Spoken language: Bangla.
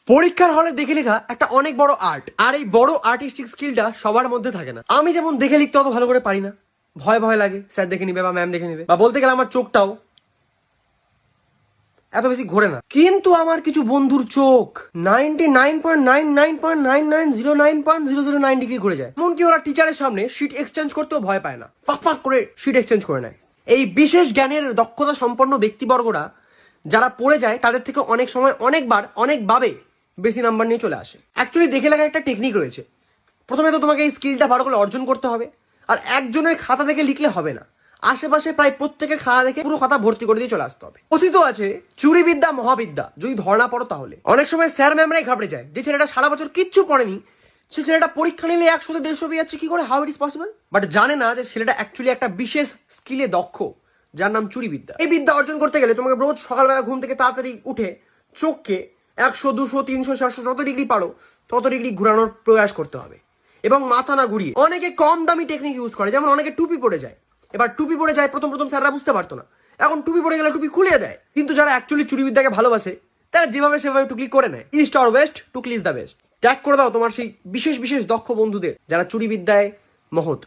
পরীক্ষার হলে দেখে লেখা একটা অনেক বড় আর্ট, আর এই বড় আর্টিস্টিক স্কিলটা সবার মধ্যে থাকে না। আমি যেমন দেখে লিখতে অত ভালো করে পারি না, ভয় ভয় লাগে, স্যার দেখে নিবে বা ম্যাম দেখে নিবে, বা বলতে গেলে আমার চোখটাও এত বেশি ঘোরে না। কিন্তু আমার কিছু বন্ধুর চোখ 99.99.9909.009 ডিগ্রি ঘুরে যায়। এমনকি ওরা টিচারের সামনে শিট এক্সচেঞ্জ করতেও ভয় পায় না, ফাক ফাক করে শিট এক্সচেঞ্জ করে নেয়। এই বিশেষ জ্ঞানের দক্ষতা সম্পন্ন ব্যক্তিবর্গরা যারা পড়ে যায় তাদের থেকে অনেক সময় অনেকবার অনেকভাবে বেশি নাম্বার নিয়ে চলে আসে। অ্যাকচুয়ালি দেখে লাগা একটা টেকনিক রয়েছে। প্রথমে তো তোমাকে এই স্কিলটা ভালো করে অর্জন করতে হবে, আর একজনের খাতা দেখে লিখলে হবে না, আশেপাশে প্রায় প্রত্যেকের খাতা দেখে পুরো খাতা ভর্তি করে দিয়ে চলে আসতে হবে। কথিত আছে চুরি বিদ্যা মহাবিদ্যা, যদি ধর্ণা পড়ো তাহলে। অনেক সময় স্যার ম্যামরাই ঘাবড়ে যায়, যে ছেলেটা সারা বছর কিচ্ছু পড়েনি সে ছেলেটা পরীক্ষা নিলে 100-150 পেয়ে যাচ্ছে কি করে, how it is possible. But জানে না যে ছেলেটা অ্যাকচুয়ালি একটা বিশেষ স্কিলে দক্ষ, যার নাম চুরি বিদ্যা। এই বিদ্যা অর্জন করতে গেলে তোমাকে রোজ সকালবেলা ঘুম থেকে তাড়াতাড়ি উঠে চোখকে 100, 200, 300, 400 যত ডিগ্রি পারো তত ডিগ্রি ঘুরানোর প্রয়াস করতে হবে, এবং মাথা না ঘুরিয়ে। অনেকে কম দামি টেকনিক ইউজ করে, যেমন অনেকে টুপি পড়ে যায়। এবার টুপি পড়ে যায়, প্রথম প্রথম স্যাররা বুঝতে পারতো না, এখন টুপি পড়ে গেলে টুপি খুলে দেয়। কিন্তু যারা অ্যাকচুয়ালি চুরি বিদ্যাকে ভালোবাসে তারা যেভাবে সেভাবে টুকলি করে নেয়। ইস্ট অর ওয়েস্ট, টুকলি ইজ দ্য বেস্ট। ট্যাগ করে দাও তোমার সেই বিশেষ বিশেষ দক্ষ বন্ধুদের যারা চুরি বিদ্যায় মহৎ।